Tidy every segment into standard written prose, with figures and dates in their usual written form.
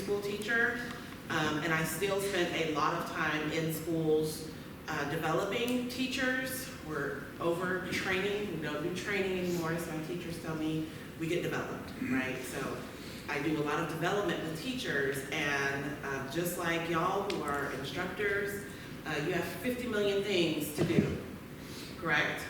school teacher, and I still spend a lot of time in schools developing teachers. We're over training. We don't do training anymore, as my teachers tell me. We get developed, right? So I do a lot of development with teachers, and just like y'all who are instructors, you have 50 million things to do, correct?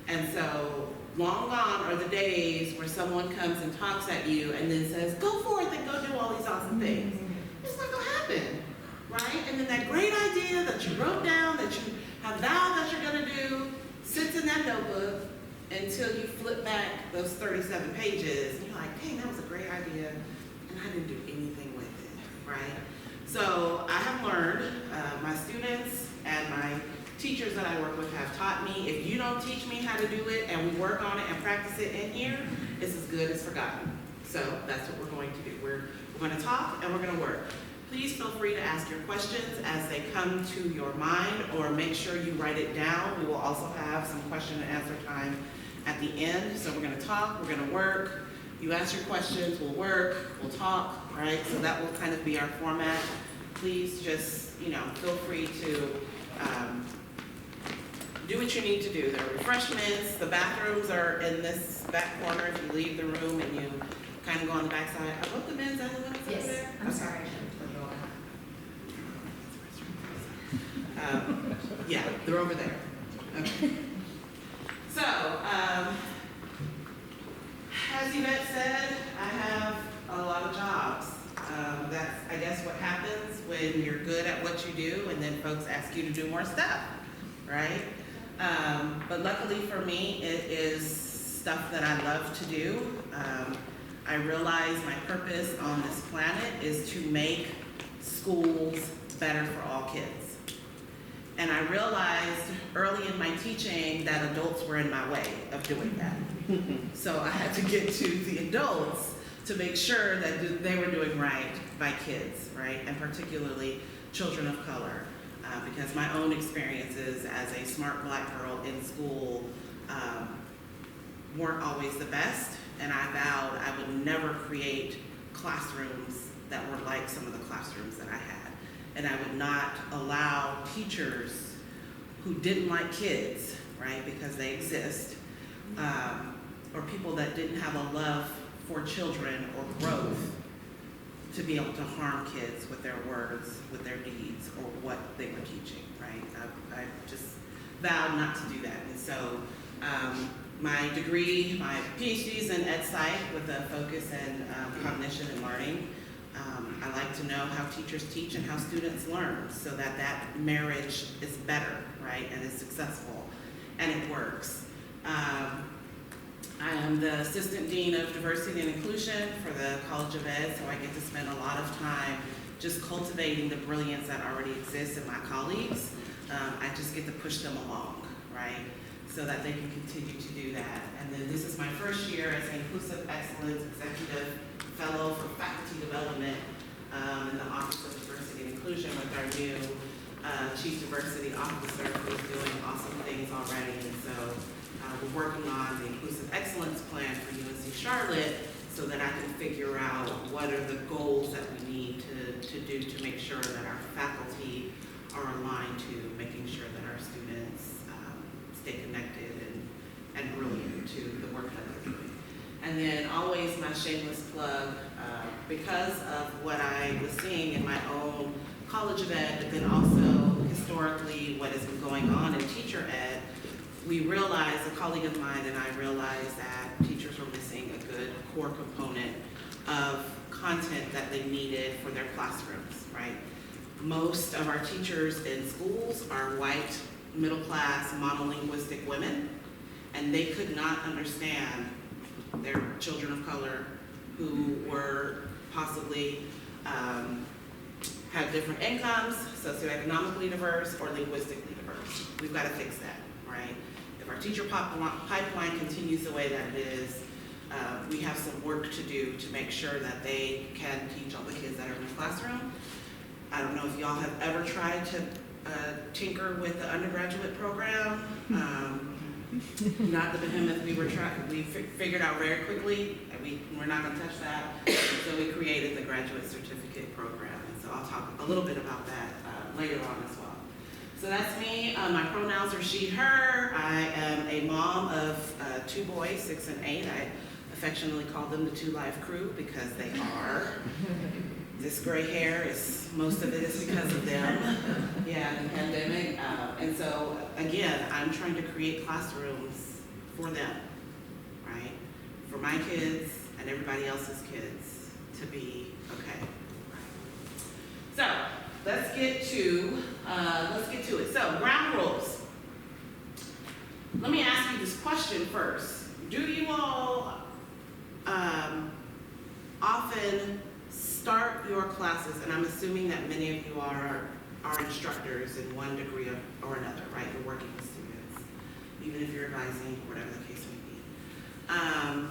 And so long gone are the days where someone comes and talks at you and then says, go forth and go do all these awesome things. It's not gonna happen, right? And then that great idea that you wrote down, that you have vowed that you're gonna do, sits in that notebook until you flip back those 37 pages and you're like, dang, that was a great idea, and I didn't do anything with it, right? So I have learned, my students and my teachers that I work with have taught me, if you don't teach me how to do it and we work on it and practice it in here, it's as good as forgotten. So that's what we're going to do. We're going to talk and we're going to work. Please feel free to ask your questions as they come to your mind, or make sure you write it down. We will also have some question and answer time at the end. So we're going to talk, we're going to work. You ask your questions, we'll work, we'll talk, right? So that will kind of be our format. Please just, feel free to do what you need to do. There are refreshments. The bathrooms are in this back corner if you leave the room and you kind of go on the back side. Are both the men's and the women's over there? I'm sorry, I shouldn't put it all. Yeah, they're over there. Okay. So, as Yvette said, I have a lot of jobs. That's, I guess, what happens when you're good at what you do and then folks ask you to do more stuff, right? But luckily for me, it is stuff that I love to do. I realize my purpose on this planet is to make schools better for all kids. And I realized early in my teaching that adults were in my way of doing that. So I had to get to the adults to make sure that they were doing right by kids, right? And particularly children of color. Because my own experiences as a smart Black girl in school weren't always the best, and I vowed I would never create classrooms that were like some of the classrooms that I had. And I would not allow teachers who didn't like kids, right, because they exist, or people that didn't have a love for children or growth, to be able to harm kids with their words, with their deeds, or what they were teaching, right? I just vowed not to do that. And so my degree, my PhD is in Ed Psych with a focus in cognition and learning. I like to know how teachers teach and how students learn so that that marriage is better, right, and is successful, and it works. I am the Assistant Dean of Diversity and Inclusion for the College of Ed, so I get to spend a lot of time just cultivating the brilliance that already exists in my colleagues. I just get to push them along, right, so that they can continue to do that. And then this is my first year as an Inclusive Excellence Executive Fellow for Faculty Development in the Office of Diversity and Inclusion with our new Chief Diversity Officer, who's doing awesome things already. And so we're working on the Inclusive Excellence Plan for UNC Charlotte so that I can figure out what are the goals that we need to do to make sure that our faculty are aligned to making sure that our students stay connected and brilliant to the work that they're doing. And then always my shameless plug, because of what I was seeing in my own College of Ed, but then also historically what has been going on in teacher ed, we realized, a colleague of mine and I realized that teachers were missing a good core component of content that they needed for their classrooms, right? Most of our teachers in schools are white, middle-class, monolinguistic women, and they could not understand their children of color who were possibly have different incomes, socioeconomically diverse, or linguistically diverse. We've got to fix that, right? If our teacher pipeline continues the way that it is, we have some work to do to make sure that they can teach all the kids that are in the classroom. I don't know if y'all have ever tried to tinker with the undergraduate program. not the behemoth we were trying, we figured out very quickly, and we're not gonna touch that. So we created the graduate certificate program, and so I'll talk a little bit about that later on as well. So that's me. My pronouns are she, her. I am a mom of 2 boys, 6 and 8. I affectionately call them the 2 Live Crew because they are. This gray hair is, most of it is because of them. Yeah, the pandemic. And so, again, I'm trying to create classrooms for them, right? For my kids and everybody else's kids to be okay. So, let's get to it. So, ground rules. Let me ask you this question first. Do you all often start your classes, and I'm assuming that many of you are instructors in one degree or another, right? You're working with students, even if you're advising, whatever the case may be.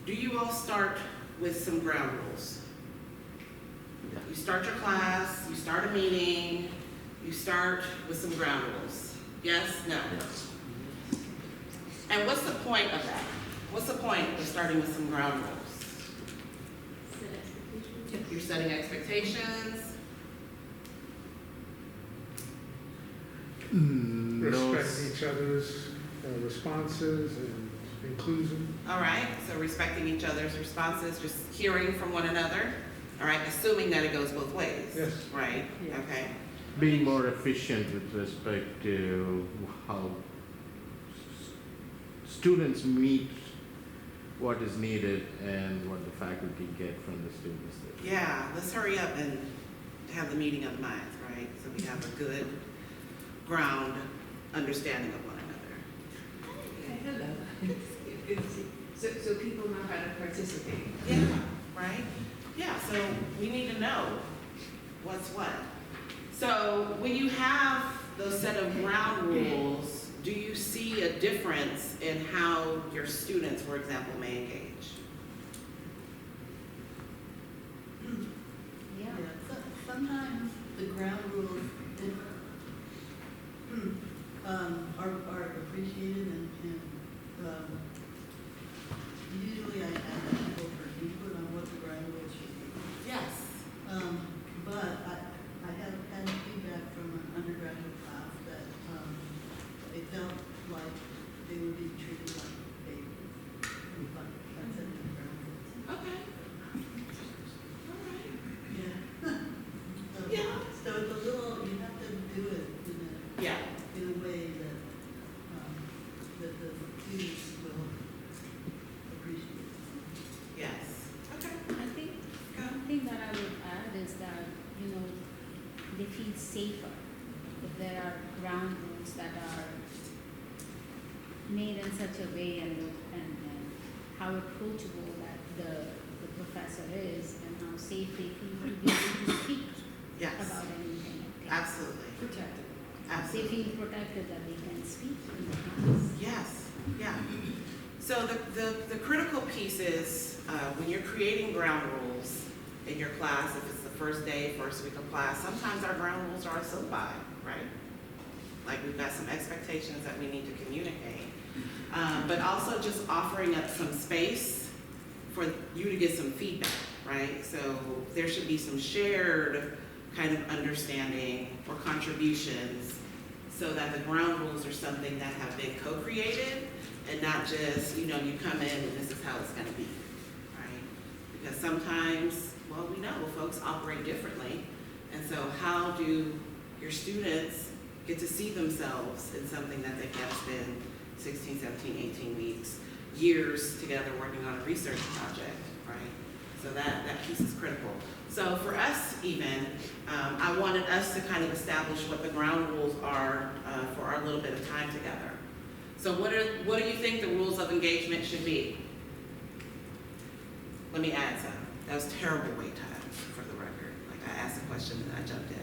Do you all start with some ground rules? You start your class, you start a meeting, you start with some ground rules. Yes? No? Yes. And what's the point of that? What's the point of starting with some ground rules? You're setting expectations. Respect each other's responses and inclusion. All right, so respecting each other's responses, just hearing from one another. All right, assuming that it goes both ways. Yes. Right? Okay. Being more efficient with respect to how students meet what is needed and what the faculty get from the students. Yeah, let's hurry up and have the meeting of the minds, right? So we have a good ground understanding of one another. Hello. So people know how to participate. Yeah, right? Yeah, so we need to know what's what. So when you have those set of ground rules, do you see a difference in how your students, for example, may engage? Yeah, sometimes the ground rules are appreciated and usually I ask people for input on what the ground rules should be. Yes. But I have had feedback from an undergraduate class that they felt like they were being treated like babies. But that's in the ground rules. Okay. All right. Yeah. Yeah. So it's a little, you have to do it Yeah. in a way that the students will appreciate. Yes. Okay. I think one thing that I would add is that, you know, they feel safer if there are ground rules that are made in such a way and how approachable that the professor is and how safe they feel to be able to speak Yes. about anything. Absolutely. Protected. They Absolutely. feel protected that they can speak in the class. Yes. Yeah. So the critical piece is when you're creating ground rules in your class, if it's the first day, first week of class, sometimes our ground rules are solidified, right? Like we've got some expectations that we need to communicate. But also just offering up some space for you to get some feedback, right? So there should be some shared kind of understanding or contributions so that the ground rules are something that have been co-created and not just, you know, you come in and this is how it's gonna be, right? Because sometimes, well, we know folks operate differently. And so how do your students get to see themselves in something that they've got to spend 16, 17, 18 weeks, years together working on a research project, right? So that piece is critical. So for us even, I wanted us to kind of establish what the ground rules are for our little bit of time together. So what do you think the rules of engagement should be? Let me add some. That was terrible wait time for the record. Like I asked a question and I jumped in.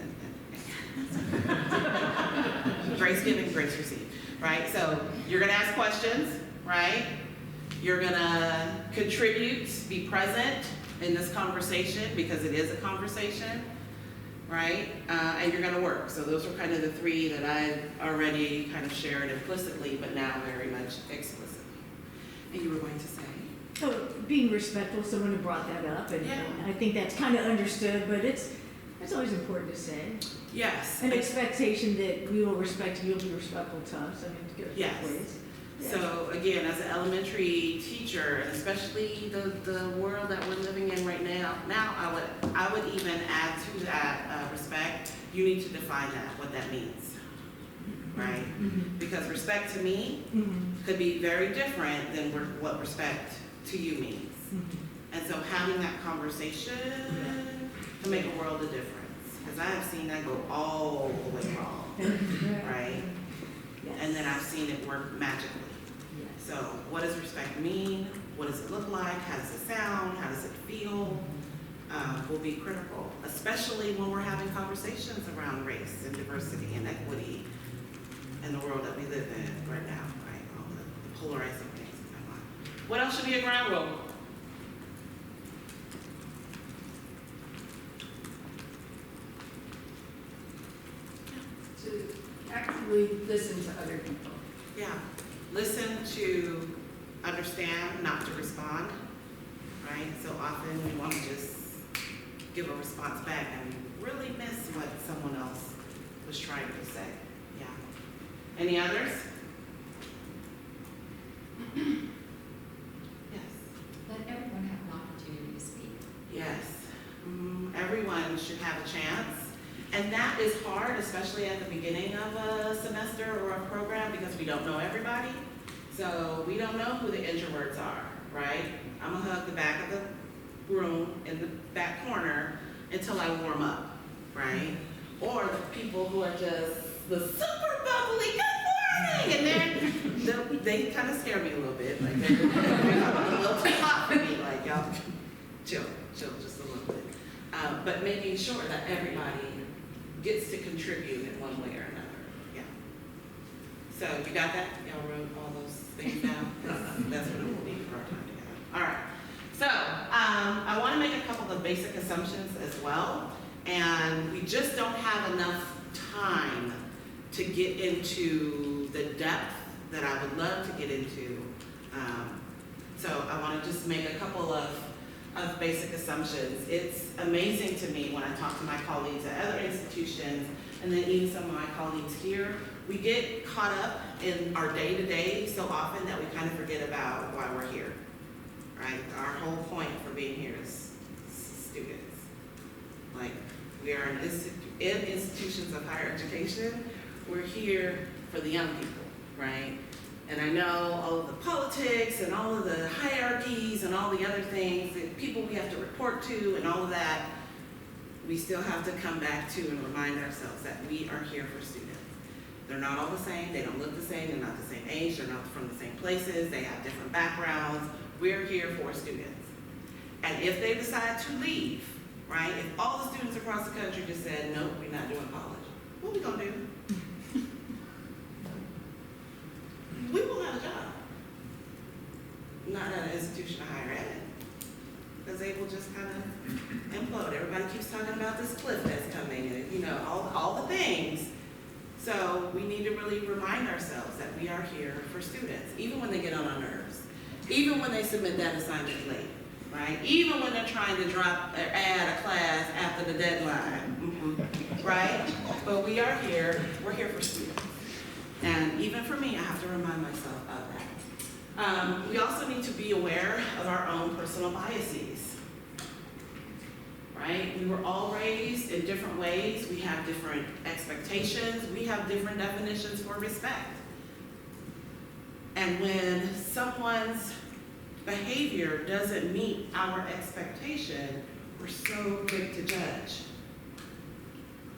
Grace given, grace received, right? So you're gonna ask questions, right? You're gonna contribute, be present in this conversation because it is a conversation. right? And you're gonna work. So those are kind of the three that I've already kind of shared implicitly, but now very much explicitly. And you were going to say? So being respectful, someone had brought that up, and Yeah. I think that's kind of understood, but it's always important to say. Yes. An expectation that we will respect you, you'll be respectful to us, I mean, to go Yes. both ways. Yeah. So again, as an elementary teacher, and especially the world that we're living in right now, I would even add to that respect. You need to define that, what that means, right? Mhm. Because respect to me Mhm. could be very different than what respect to you means. Mhm. And so having that conversation can make a world of difference. Because I have seen that go all the way wrong, right? Yes. And then I've seen it work magically. Yes. So what does respect mean? What does it look like? How does it sound? How does it feel? Will be critical, especially when we're having conversations around race and diversity and equity in the world that we live in right now, right? All the polarizing things going on. What else should be a ground rule? To actively listen to other people. Yeah, listen to understand, not to respond, right? So often we want to just give a response back and really miss what someone else was trying to say. Yeah. Any others? Yes. Let everyone have an opportunity to speak. Yes. Everyone should have a chance. And that is hard, especially at the beginning of a semester or a program, because we don't know everybody. So we don't know who the introverts are, right? I'm gonna hug the back of the room in the back corner until I warm up, right? Or the people who are just the super bubbly, good morning, and then they kind of scare me a little bit, like they're a little too hot for me, like y'all chill just a little bit. But making sure that everybody gets to contribute in one way or another, yeah. So you got that? Y'all wrote all those things down? That's what I'm need for our time together. All right. So I want to make a couple of basic assumptions as well, and we just don't have enough time to get into the depth that I would love to get into. So I want to just make a couple of basic assumptions. It's amazing to me when I talk to my colleagues at other institutions, and then even some of my colleagues here, we get caught up in our day-to-day so often that we kind of forget about why we're here, right? Our whole point for being here is students. Like, we are in institutions of higher education, we're here for the young people, right? And I know all of the politics and all of the hierarchies and all the other things, the people we have to report to and all of that, we still have to come back to and remind ourselves that we are here for students. They're not all the same, they don't look the same, they're not the same age, they're not from the same places, they have different backgrounds. We're here for students. And if they decide to leave, right, if all the students across the country just said, nope, we're not doing college, what are we gonna do? We will have a job. Not at an institution of higher ed. Because they will just kind of implode. Everybody keeps talking about this cliff that's coming and, you know, all the things. So we need to really remind ourselves that we are here for students, even when they get on our nerves, even when they submit that assignment late, right? Even when they're trying to drop or add a class after the deadline, right? But we are here, we're here for students. And even for me, I have to remind myself of that. We also need to be aware of our own personal biases, right? We were all raised in different ways. We have different expectations. We have different definitions for respect. And when someone's behavior doesn't meet our expectation, we're so quick to judge.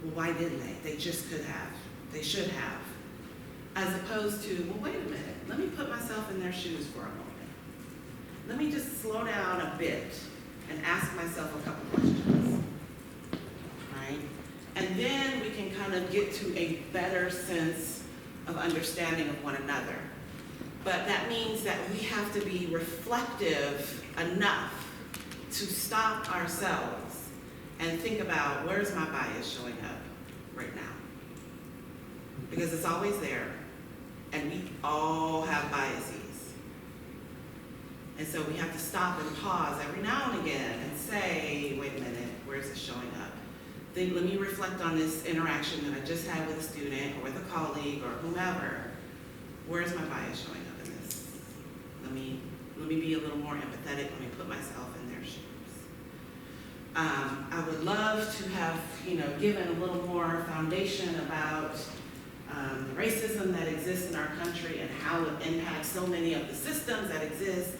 Well, why didn't they? They just could have. They should have. As opposed to, well, wait a minute, let me put myself in their shoes for a moment. Let me just slow down a bit and ask myself a couple questions, right? And then we can kind of get to a better sense of understanding of one another. But that means that we have to be reflective enough to stop ourselves and think about, where's my bias showing up right now? Because it's always there, and we all have biases. And so we have to stop and pause every now and again and say, wait a minute, where's it showing up? Then let me reflect on this interaction that I just had with a student or with a colleague or whomever. Where's my bias showing up in this? Let me be a little more empathetic. Let me put myself in their shoes. I would love to have, given a little more foundation about the racism that exists in our country and how it impacts so many of the systems that exist.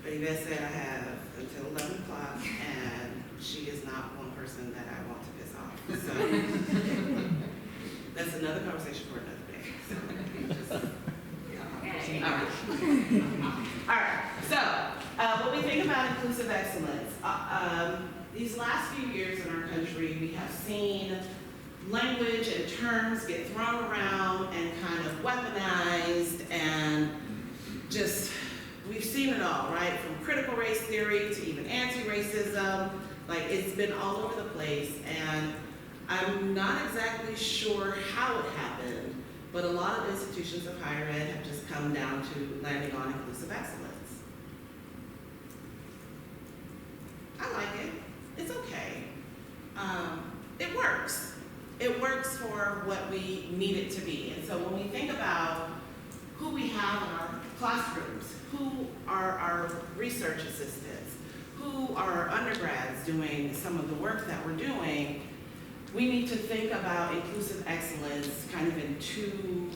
But Yvette said I have until 11 o'clock, and she is not one person that I want to piss off. So that's another conversation for another day. So, Okay. all right. So when we think about inclusive excellence, these last few years in our country, we have seen language and terms get thrown around and kind of weaponized, and just, we've seen it all, right? From critical race theory to even anti-racism, like it's been all over the place, and I'm not exactly sure how it happened, but a lot of institutions of higher ed have just come down to landing on inclusive excellence. I like it. It's okay. It works. It works for what we need it to be. And so when we think about who we have in our classrooms, who are our research assistants, who are undergrads doing some of the work that we're doing, we need to think about inclusive excellence kind of in two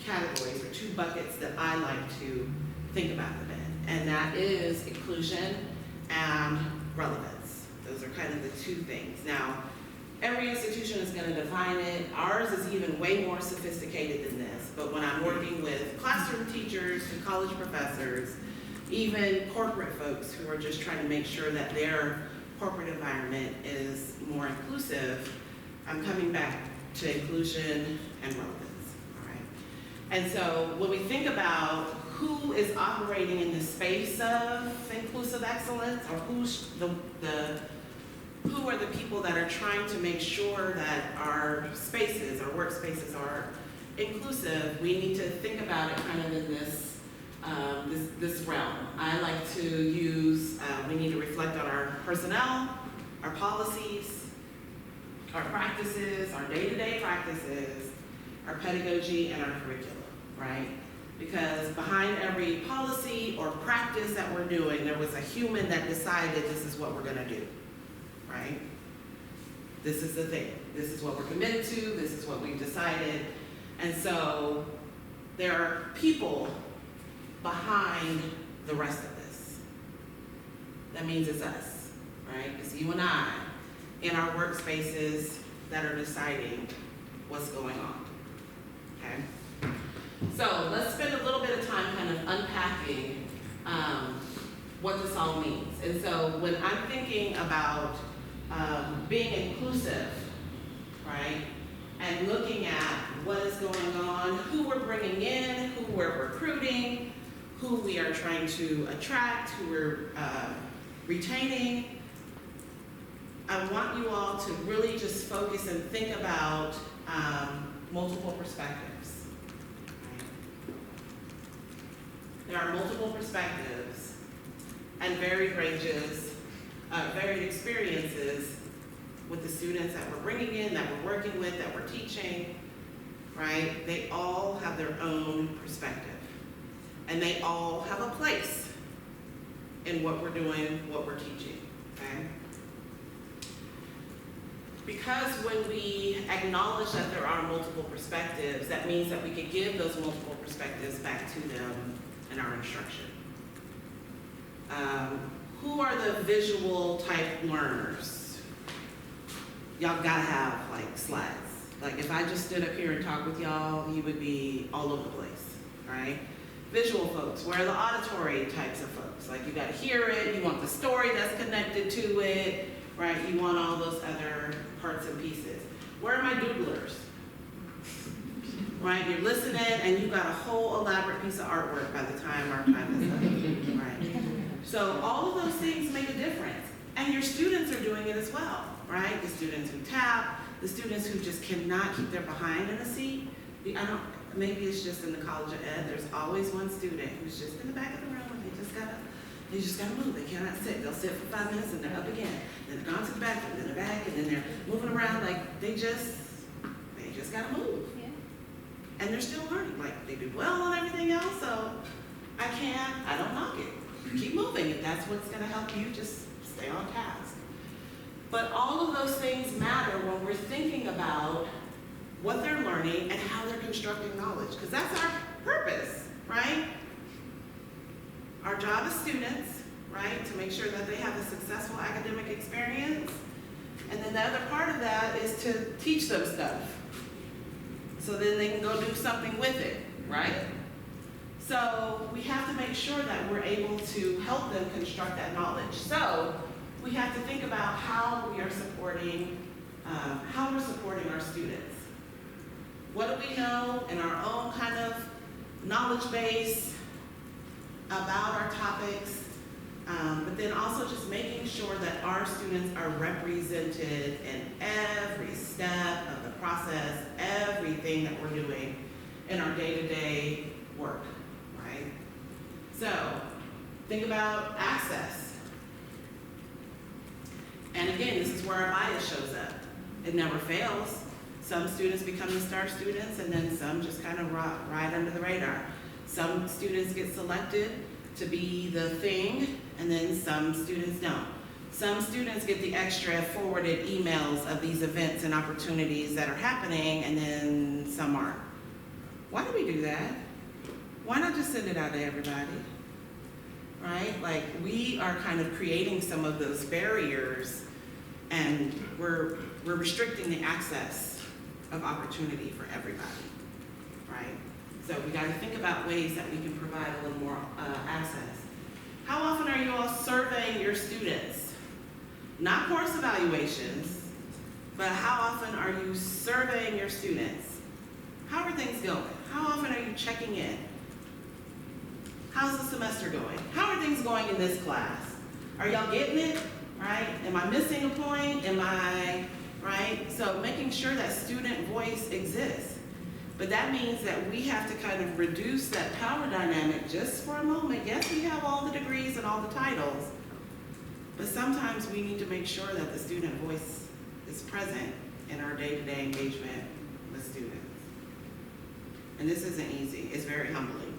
categories or two buckets that I like to think about them in. And that is inclusion and relevance. Those are kind of the two things. Now, every institution is going to define it. Ours is even way more sophisticated than this. But when I'm working with classroom teachers to college professors, even corporate folks who are just trying to make sure that their corporate environment is more inclusive, I'm coming back to inclusion and relevance, all right? And so when we think about who is operating in the space of inclusive excellence, or who's who are the people that are trying to make sure that our spaces, our workspaces are inclusive, we need to think about it kind of in this, this realm. I like to use, we need to reflect on our personnel, our policies, our practices, our day-to-day practices, our pedagogy, and our curriculum, right? Because behind every policy or practice that we're doing, there was a human that decided this is what we're gonna do, right? This is the thing. This is what we're committed to. This is what we've decided. And so there are people behind the rest of this. That means it's us, right? It's you and I in our workspaces that are deciding what's going on, okay? So let's spend a little bit of time kind of unpacking what this all means. And so when I'm thinking about being inclusive, right, and looking at what is going on, who we're bringing in, who we're recruiting, who we are trying to attract, who we're retaining, I want you all to really just focus and think about multiple perspectives. There are multiple perspectives and varied ranges, varied experiences with the students that we're bringing in, that we're working with, that we're teaching, right? They all have their own perspective. And they all have a place in what we're doing, what we're teaching, okay? Because when we acknowledge that there are multiple perspectives, that means that we can give those multiple perspectives back to them in our instruction. Who are the visual type learners? Y'all gotta have like slides. Like if I just stood up here and talked with y'all, you would be all over the place, right? Visual folks, where are the auditory types of folks? Like you gotta hear it, you want the story that's connected to it, right? You want all those other parts and pieces. Where are my doodlers? Right, you're listening and you've got a whole elaborate piece of artwork by the time our time is up, right? So all of those things make a difference. And your students are doing it as well. right? The students who tap, the students who just cannot keep their behind in a seat. Maybe it's just in the College of Ed, there's always one student who's just in the back of the room and they just gotta move, they cannot sit. They'll sit for 5 minutes and they're up again. Then they're gone to the bathroom, then they're back, and then they're moving around like they just gotta move. Yeah. And they're still learning, like they do well on everything else, so I don't knock it. Keep moving, if that's what's gonna help you, just stay on task. But all of those things matter when we're thinking about what they're learning and how they're constructing knowledge, because that's our purpose, right? Our job as students, right, to make sure that they have a successful academic experience. And then the other part of that is to teach them stuff, so then they can go do something with it, right? So we have to make sure that we're able to help them construct that knowledge. So we have to think about how we're supporting our students. What do we know in our own kind of knowledge base about our topics, but then also just making sure that our students are represented in every step of the process, everything that we're doing in our day-to-day work, right? So think about access. And again, this is where our bias shows up. It never fails. Some students become the star students, and then some just kind of ride under the radar. Some students get selected to be the thing, and then some students don't. Some students get the extra forwarded emails of these events and opportunities that are happening, and then some aren't. Why do we do that? Why not just send it out to everybody? Right? Like, we are kind of creating some of those barriers, and we're restricting the access of opportunity for everybody, right? So we gotta think about ways that we can provide a little more access. How often are you all surveying your students? Not course evaluations, but how often are you surveying your students? How are things going? How often are you checking in? How's the semester going? How are things going in this class? Are y'all getting it, right? Am I missing a point? Right? So making sure that student voice exists. But that means that we have to kind of reduce that power dynamic just for a moment. Yes, we have all the degrees and all the titles, but sometimes we need to make sure that the student voice is present in our day-to-day engagement with students. And this isn't easy. It's very humbling.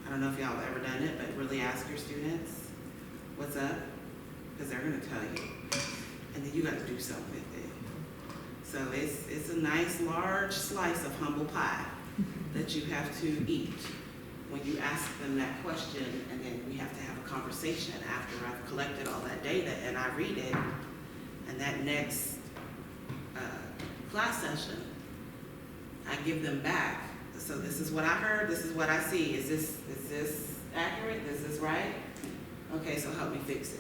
I don't know if y'all have ever done it, but really ask your students what's up, because they're going to tell you. And then you got to do something with it. So it's a nice large slice of humble pie that you have to eat when you ask them that question, and then we have to have a conversation after I've collected all that data and I read it, and that next class session, I give them back. So this is what I heard, this is what I see. Is this accurate? Is this right? Okay, so help me fix it.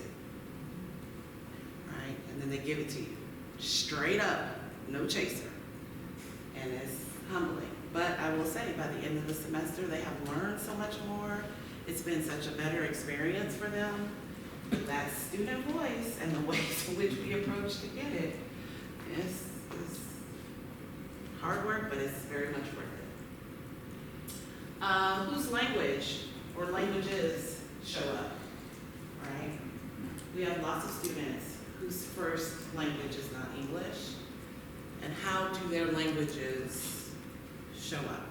Right? And then they give it to you. Straight up, no chaser. And it's humbling. But I will say, by the end of the semester, they have learned so much more. It's been such a better experience for them. That student voice and the ways in which we approach to get it is hard work, but it's very much worth it. Whose language or languages show up, right? We have lots of students whose first language is not English. And how do their languages show up?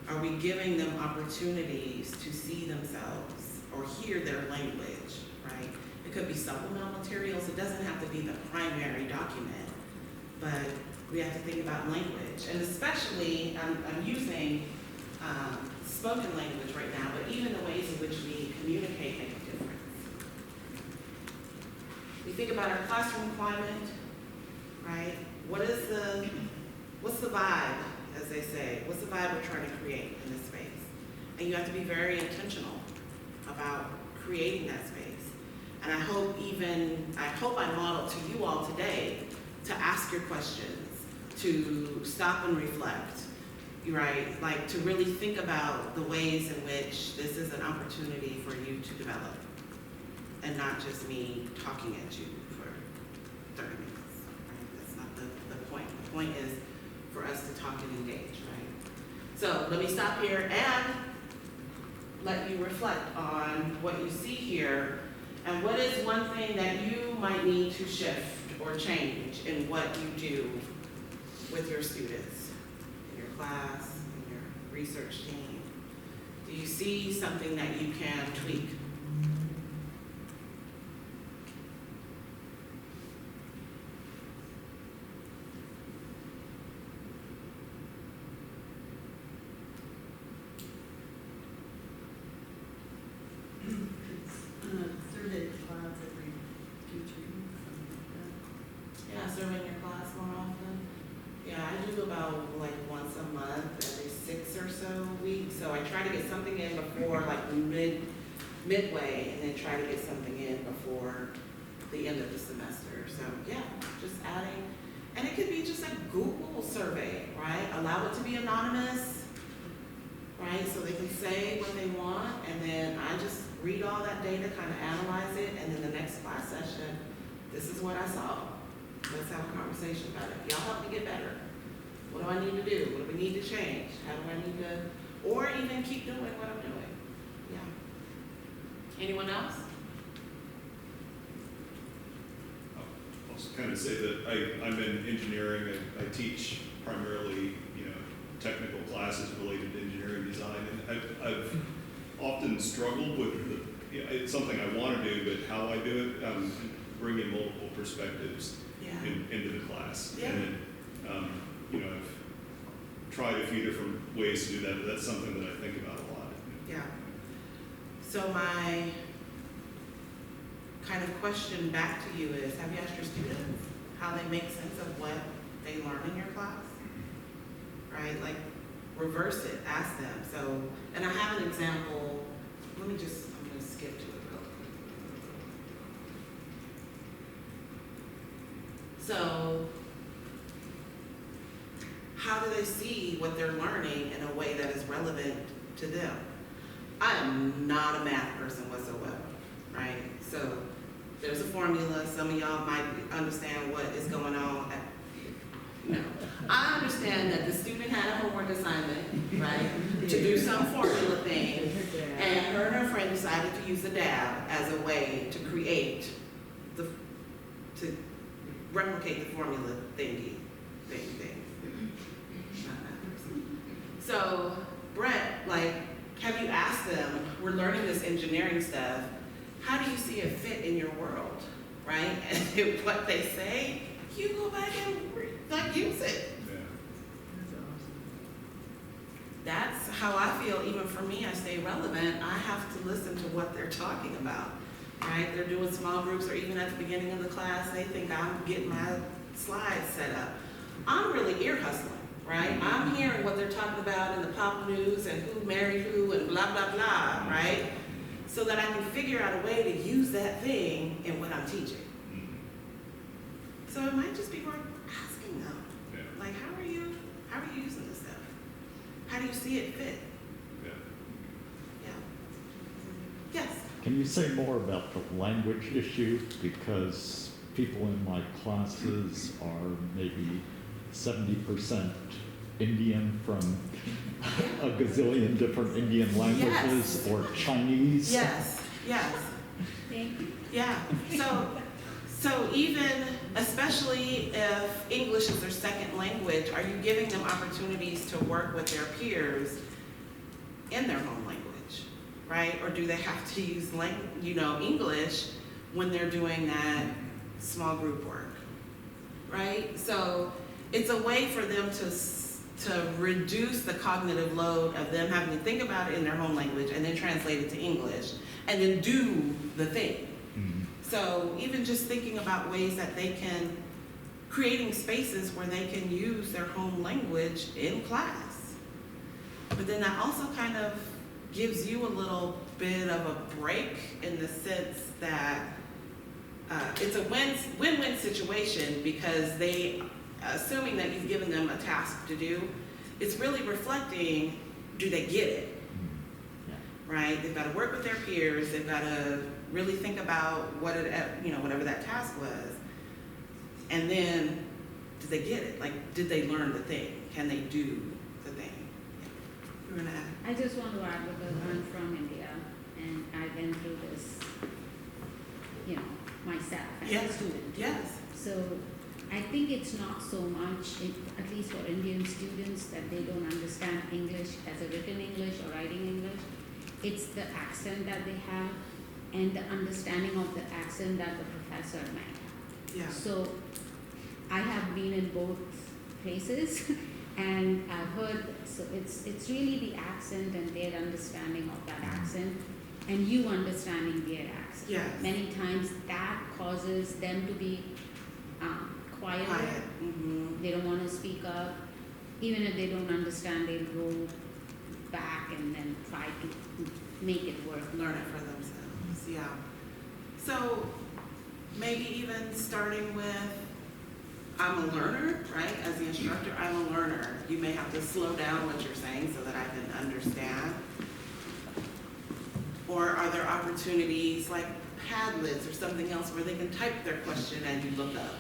Are we giving them opportunities to see themselves or hear their language, right? It could be supplemental materials. It doesn't have to be the primary document, but we have to think about language. And especially, I'm using spoken language right now, but even the ways in which we communicate make a difference. We think about our classroom climate, right? What's the vibe, as they say? What's the vibe we're trying to create in this space? And you have to be very intentional about creating that space. And I hope I model to you all today to ask your questions, to stop and reflect, right? Like to really think about the ways in which this is an opportunity for you to develop and not just me talking at you for 30 minutes. point is for us to talk and engage, right? So let me stop here and let you reflect on what you see here and what is one thing that you might need to shift or change in what you do with your students, in your class, in your research team. Do you see something that you can tweak? Survey the class every 2 weeks, something like that. Yeah, surveying your class more often. Yeah, I do about like once a month, every 6 or so weeks. So I try to get something in before like midway, and then try to get something in before the end of the semester. So yeah, just adding, and it could be just a Google survey, right? Allow it to be anonymous, right? So they can say what they want, and then I just read all that data, kind of analyze it, and then the next class session, this is what I saw. Let's have a conversation about it. Y'all help me get better. What do I need to do? What do we need to change? How do I need to, or even keep doing what I'm doing? Yeah. Anyone else? I'll just kind of say that I'm in engineering. I teach primarily, technical classes related to engineering design, and I've often struggled with it's something I want to do, but how I do it, bringing multiple perspectives Yeah. into the class. Yeah. And I've tried a few different ways to do that, but that's something that I think about a lot. Yeah. So my kind of question back to you is, have you asked your students how they make sense of what they learn in your class? Right? Like, reverse it, ask them. So, and I have an example. I'm going to skip to it real quick. So, how do they see what they're learning in a way that is relevant to them? I am not a math person whatsoever, right? So there's a formula. Some of y'all might understand what is going on. No. I understand that the student had a homework assignment, right, to do some formula thing, and her and her friend decided to use the dab as a way to create to replicate the formula thing. So, Brett, have you asked them, we're learning this engineering stuff, how do you see it fit in your world, right? And what they say, you go back and use it. Yeah. That's how I feel. Even for me, I stay relevant. I have to listen to what they're talking about, right? They're doing small groups, or even at the beginning of the class, they think I'm getting my slides set up. I'm really ear hustling, right? I'm hearing what they're talking about in the pop news and who married who and blah, blah, blah, right? So that I can figure out a way to use that thing in what I'm teaching. So it might just be worth asking them, like, how are you using this stuff? How do you see it fit? Yeah. Yes. Can you say more about the language issue? Because people in my classes are maybe 70% Indian from a gazillion different Indian languages, or Chinese. Yes. Thank you. Yeah. So even, especially if English is their second language, are you giving them opportunities to work with their peers in their home language, right? Or do they have to use English when they're doing that small group work, right? So it's a way for them to reduce the cognitive load of them having to think about it in their home language and then translate it to English and then do the thing. So even just thinking about ways that they can, creating spaces where they can use their home language in class. But then that also kind of gives you a little bit of a break in the sense that it's a win-win situation, because they, assuming that you've given them a task to do, it's really reflecting, do they get it? Right? They've got to work with their peers. They've got to really think about whatever that task was. And then did they get it? Like, did they learn the thing? Can they do the thing? Yeah. You're gonna add? I just want to add because I'm from India and I've been through this, you know, myself as a Yes. student. Yes. So I think it's not so much, at least for Indian students, that they don't understand English as a written English or writing English. It's the accent that they have and the understanding of the accent that the professor might have. Yeah. So I have been in both places and I've heard, so it's really the accent and their understanding of that accent and you understanding their accent. Yes. Many times that causes them to be quieter. Quiet. Mm-hmm. They don't want to speak up. Even if they don't understand, they'll go back and then try to make it work. Learn it for themselves. Yeah. So maybe even starting with, I'm a learner, right? As the instructor, I'm a learner. You may have to slow down what you're saying so that I can understand. Or are there opportunities like Padlets or something else where they can type their question and you look up,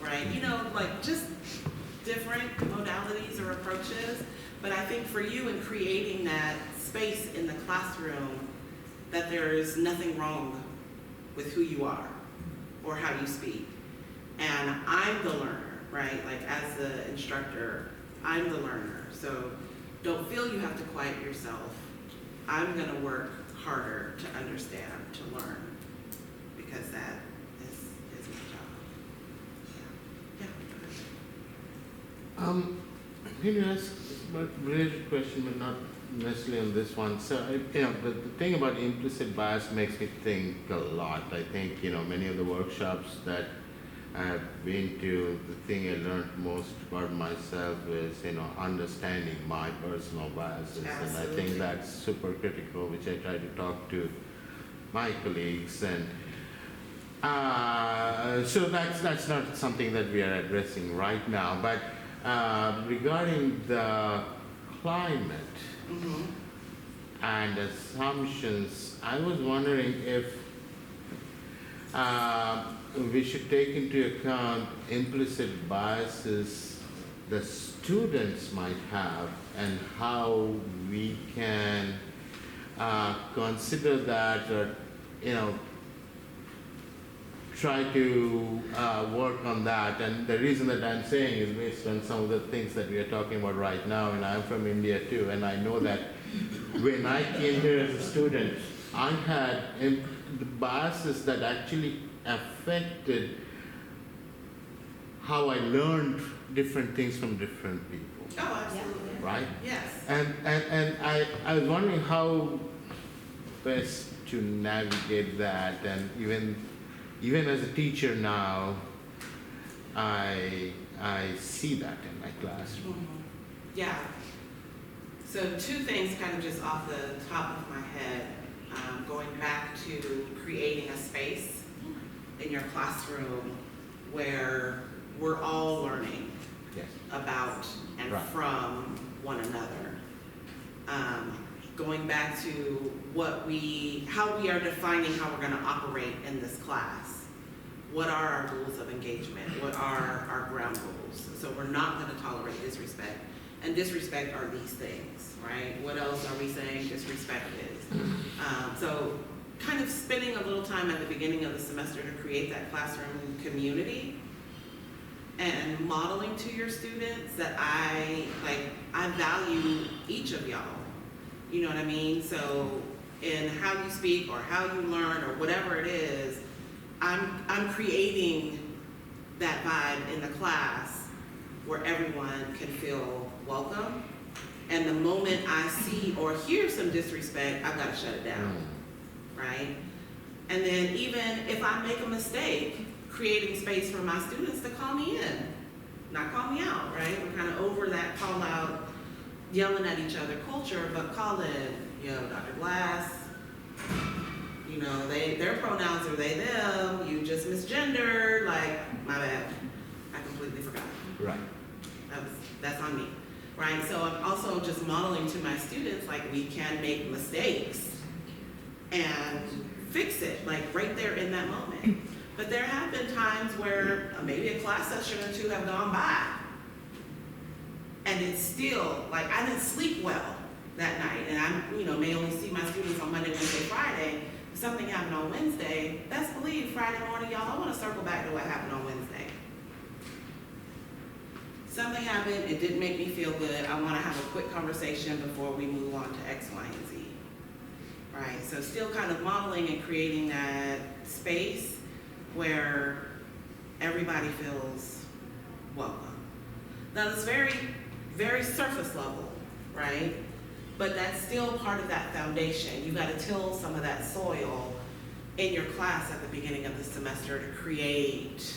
right? You know, like just different modalities or approaches. But I think for you in creating that space in the classroom, that there is nothing wrong with who you are or how you speak. And I'm the learner, right? Like as the instructor, I'm the learner. So don't feel you have to quiet yourself. I'm gonna work harder to understand, to learn, because that is my job. Yeah. Can you ask a related question, but not necessarily on this one? So, you know, the thing about implicit bias makes me think a lot. I think, you know, many of the workshops that I have been to, the thing I learned most about myself is, you know, understanding my personal biases. Absolutely. And I think that's super critical, which I try to talk to my colleagues. And so that's not something that we are addressing right now. But regarding the climate Mm-hmm. and assumptions, I was wondering if we should take into account implicit biases the students might have and how we can consider that, or, you know, try to work on that. And the reason that I'm saying is based on some of the things that we are talking about right now, and I'm from India too, and I know that when I came here as a student, I had the biases that actually affected how I learned different things from different people, Oh, absolutely. right? Yes. And I was wondering how best to navigate that, and even as a teacher now, I see that in my classroom. Mhm. Yeah. So two things kind of just off the top of my head, going back to creating a space in your classroom where we're all learning Yes. about and Right. from one another. Going back to how we are defining how we're gonna operate in this class. What are our rules of engagement? What are our ground rules? So we're not gonna tolerate disrespect. And disrespect are these things, right? What else are we saying disrespect is? So kind of spending a little time at the beginning of the semester to create that classroom community and modeling to your students that I value each of y'all. You know what I mean? So in how you speak or how you learn or whatever it is, I'm creating that vibe in the class where everyone can feel welcome. And the moment I see or hear some disrespect, I've got to shut it down, right? And then even if I make a mistake, creating space for my students to call me in, not call me out, right? We're kind of over that call out, yelling at each other culture, but call in, yo, Dr. Glass, you know, their pronouns are they, them, you just misgendered, like, my bad, I completely forgot. Right. That's on me, right? So I'm also just modeling to my students, like, we can make mistakes and fix it, like, right there in that moment. But there have been times where maybe a class session or two have gone by. And it's still, like, I didn't sleep well that night. And I, may only see my students on Monday, Wednesday, Friday. If something happened on Wednesday, best believe Friday morning, y'all, I want to circle back to what happened on Wednesday. Something happened, it didn't make me feel good. I want to have a quick conversation before we move on to X, Y, and Z. Right? So still kind of modeling and creating that space where everybody feels welcome. Now it's very, very surface level, right? But that's still part of that foundation. You got to till some of that soil in your class at the beginning of the semester to create,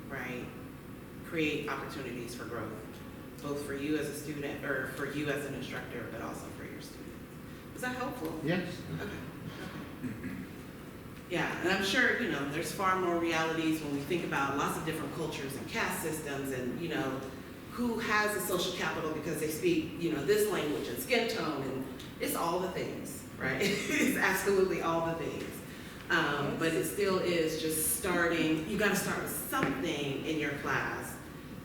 right? Create opportunities for growth, both for you as a student or for you as an instructor, but also for your students. Was that helpful? Yes. Okay. Yeah, and I'm sure, there's far more realities when we think about lots of different cultures and caste systems and, who has the social capital because they speak, this language and skin tone, and it's all the things, right? It's absolutely all the things. But it still is just starting, you gotta start with something in your class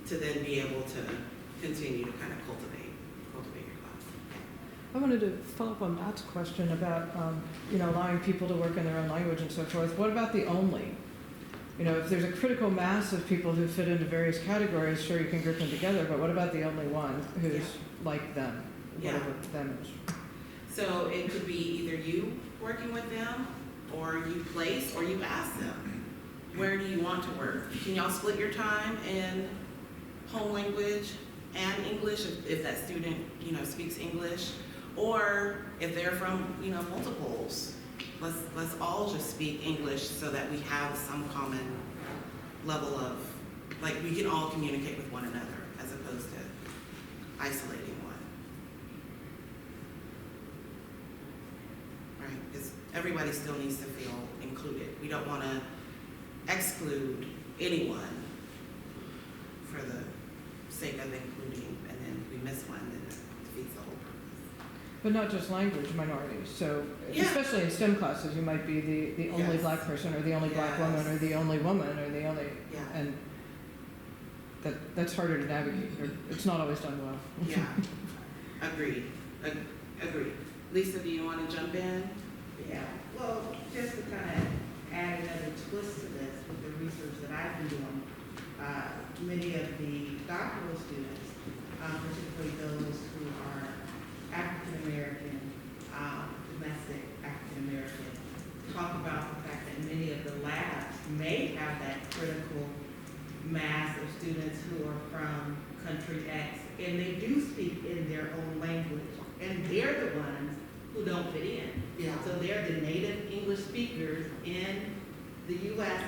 to then be able to continue to kind of cultivate your class. I wanted to follow up on Matt's question about, allowing people to work in their own language and so forth. What about the only? If there's a critical mass of people who fit into various categories, sure, you can group them together, but what about the only one who's like them, whatever them is? So it could be either you working with them, or you place, or you ask them, where do you want to work? Can y'all split your time in home language and English if that student, speaks English? Or if they're from, multiples, let's all just speak English so that we have some common level of, like, we can all communicate with one another as opposed to isolating one. Right, because everybody still needs to feel included. We don't want to exclude anyone for the sake of including, and then we miss one, then it defeats the whole purpose. But not just language minorities. So Yeah. especially in STEM classes, you might be the only Yes. black person or the only black Yes. woman or the only woman or the only, Yeah. and that's harder to navigate. Or it's not always done well. Yeah, agreed, agreed. Lisa, do you want to jump in? Yeah, well, just to kind of add another twist to this with the research that I've been doing, many of the doctoral students, particularly those who are African American, domestic African American, talk about the fact that many of the labs may have that critical mass of students who are from country X, and they do speak in their own language, and they're the ones who don't fit in. Yeah. So they're the native English speakers in the U.S.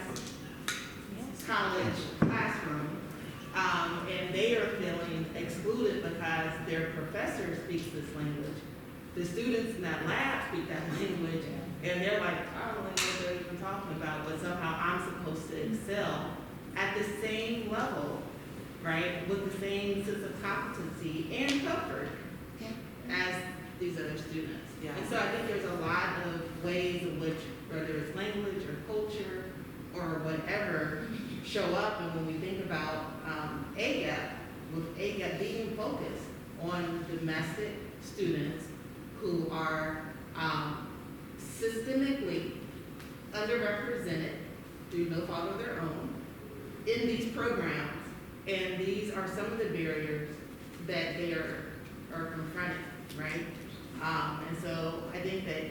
college classroom, and they are feeling excluded because their professor speaks this language. The students in that lab speak that language, and they're like, I don't know what they're even talking about, but somehow I'm supposed to excel at the same level, right, with the same sense of competency and comfort as these other students. Yeah. And so I think there's a lot of ways in which, whether it's language or culture or whatever, show up. And when we think about AGEP, with AGEP being focused on domestic students who are systemically underrepresented through no fault of their own in these programs, and these are some of the barriers that they are confronted, right? And so I think that,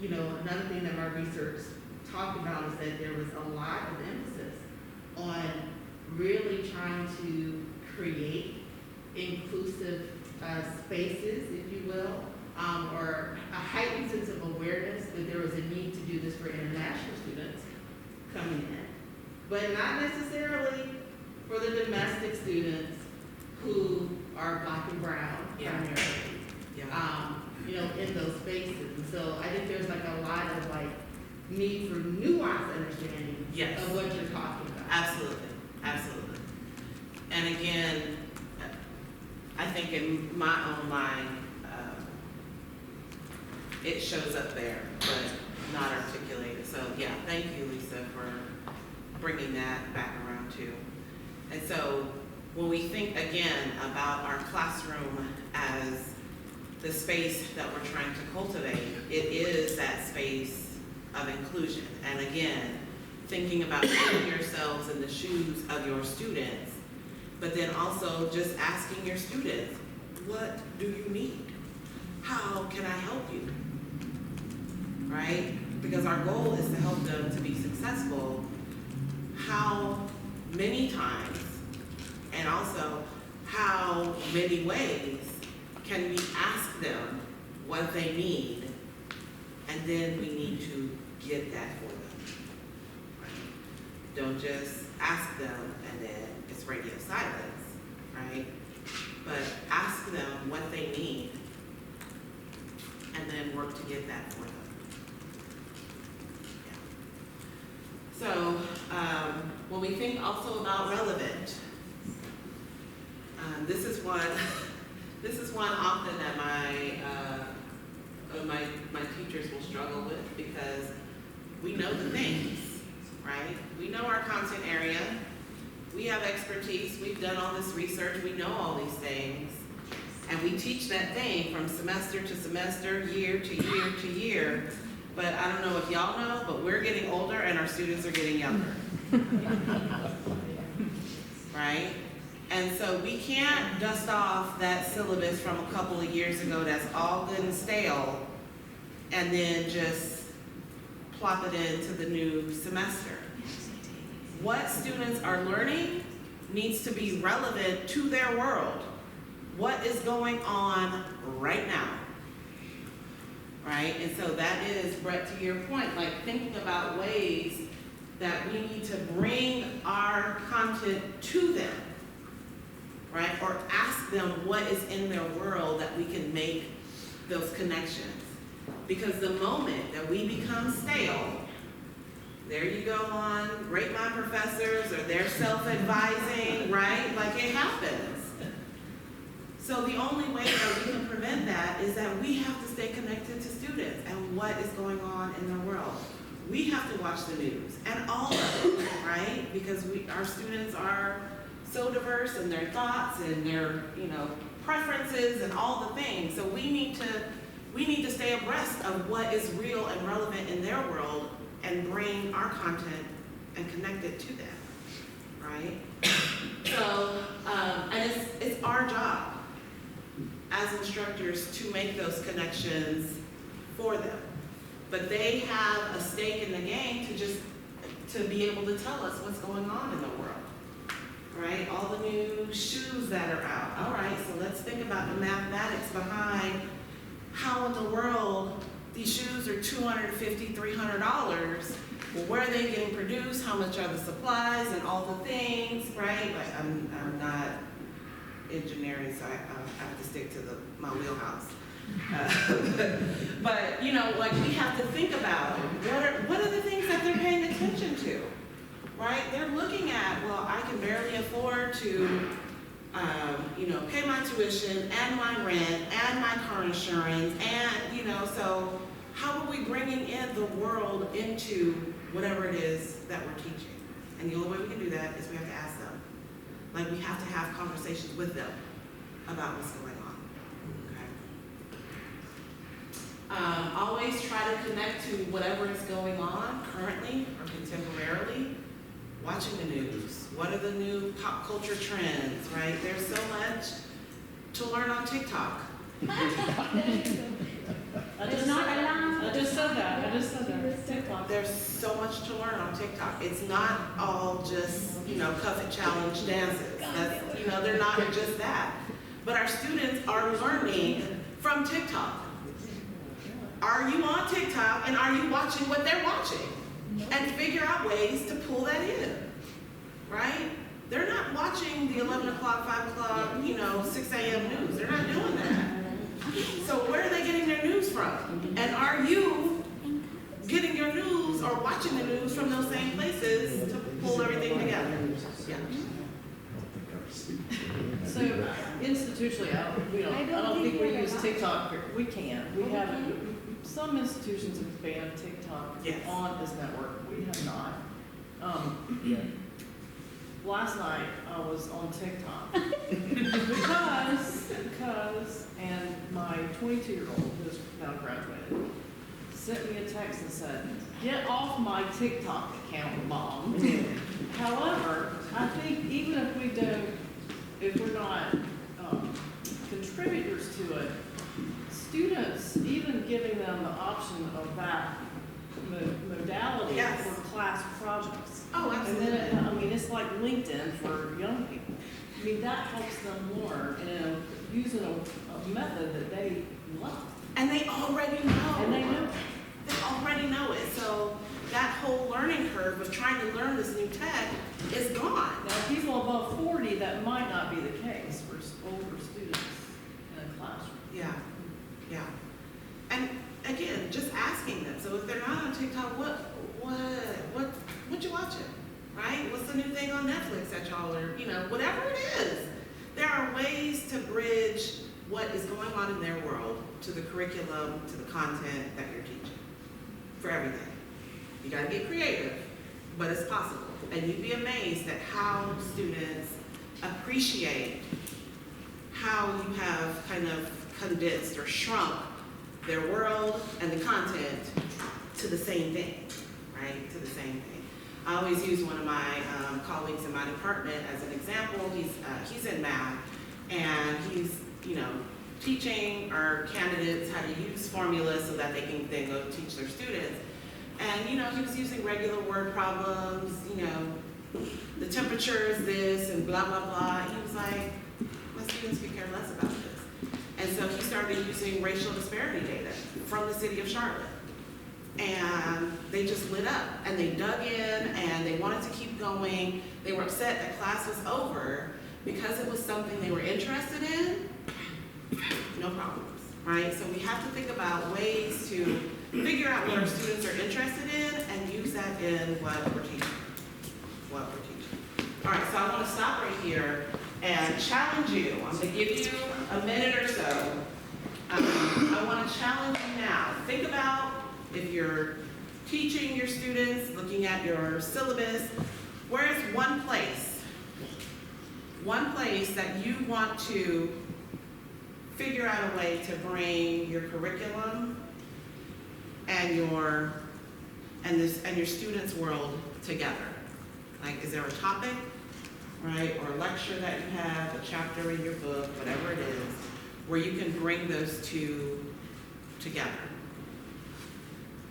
another thing that my research talked about is that there was a lot of emphasis on really trying to create inclusive spaces, if you will, or a heightened sense of awareness that there was a need to do this for international students coming in, but not necessarily for the domestic students who are black and brown primarily. Yeah. In those spaces. And so I think there's like a lot of need for nuanced understanding Yes. of what you're talking about. Absolutely, absolutely. And again, I think in my own mind, it shows up there, but not articulated. So yeah, thank you, Lisa, for bringing that back around too. And so when we think again about our classroom as the space that we're trying to cultivate, it is that space of inclusion. And again, thinking about putting yourselves in the shoes of your students, but then also just asking your students, what do you need? How can I help you? Right? Because our goal is to help them to be successful. How many times, and also how many ways can we ask them what they need, and then we need to get that for them. Right? Don't just ask them and then it's radio silence, right? But ask them what they need and then work to get that for them. Yeah. So when we think also about relevant, this is one often that my teachers will struggle with, because we know the things, right? We know our content area, we have expertise, we've done all this research, we know all these things, and we teach that thing from semester to semester, year to year to year. But I don't know if y'all know, but we're getting older and our students are getting younger. Right? And so we can't dust off that syllabus from a couple of years ago that's all good and stale and then just plop it into the new semester. What students are learning needs to be relevant to their world. What is going on right now? Right? And so that is, Brett, to your point, like thinking about ways that we need to bring our content to them, right? Or ask them what is in their world that we can make those connections. Because the moment that we become stale, there you go on Rate My Professors, or they're self-advising, right? Like it happens. So the only way that we can prevent that is that we have to stay connected to students and what is going on in their world. We have to watch the news, and all of it, right? Because our students are so diverse in their thoughts and their, preferences and all the things. So we need to stay abreast of what is real and relevant in their world and bring our content and connect it to them, right? So, and it's our job as instructors to make those connections for them. But they have a stake in the game to be able to tell us what's going on in the world, right? All the new shoes that are out. All right, so let's think about the mathematics behind how in the world these shoes are $250, $300. Well, where are they getting produced? How much are the supplies and all the things, right? Like I'm not engineering, so I have to stick to my wheelhouse. But like we have to think about what are the things that they're paying attention to, right? They're looking at, well, I can barely afford to, pay my tuition and my rent and my car insurance, and so how are we bringing in the world into whatever it is that we're teaching? And the only way we can do that is we have to ask them. Like we have to have conversations with them about what's going on. Always try to connect to whatever is going on currently or contemporarily. Watching the news. What are the new pop culture trends, right? There's so much to learn on TikTok. It's not allowed. I just said that. TikTok. There's so much to learn on TikTok. It's not all just, cuff it challenge dances. That's, they're not just that. But our students are learning from TikTok. Are you on TikTok and are you watching what they're watching? And figure out ways to pull that in, right? They're not watching the 11 o'clock, 5 o'clock, 6 a.m. news. They're not doing that. So where are they getting their news from? And are you getting your news or watching the news from those same places to pull everything together? Yeah. So institutionally, I don't think we use TikTok. We can. We haven't. Some institutions have banned TikTok Yes. on this network. We have not. Last night I was on TikTok because, and my 22-year-old who's now graduated sent me a text and said, "Get off my TikTok account, Mom." However, I think even if we're not contributors to it, students, even giving them the option of that modality Yes. for class projects. Oh, And absolutely. then, I mean, it's like LinkedIn for young people. I mean, that helps them learn and using a method that they love. And they already know. And they know. They already know it. So that whole learning curve of trying to learn this new tech is gone. Now, people above 40, that might not be the case for older students in a classroom. Yeah, yeah. And again, just asking them. So if they're not on TikTok, what you watching? Right? What's the new thing on Netflix that y'all are, whatever it is. There are ways to bridge what is going on in their world to the curriculum, to the content that you're teaching. For everything. You gotta get creative, but it's possible. And you'd be amazed at how students appreciate how you have kind of condensed or shrunk their world and the content to the same thing, right? To the same thing. I always use one of my colleagues in my department as an example. He's in math, and he's, teaching our candidates how to use formulas so that they can then go teach their students. And, he was using regular word problems, the temperature is this and blah, blah, blah. He was like, my students could care less about this. And so he started using racial disparity data from the city of Charlotte. And they just lit up, and they dug in, and they wanted to keep going. They were upset that class was over because it was something they were interested in. No problems, right? So we have to think about ways to figure out what our students are interested in and use that in what we're teaching. All right, so I want to stop right here and challenge you. I'm going to give you a minute or so. I want to challenge you now. Think about if you're teaching your students, looking at your syllabus, where is one place that you want to figure out a way to bring your curriculum and your students' world together? Like, is there a topic, right, or a lecture that you have, a chapter in your book, whatever it is, where you can bring those two together?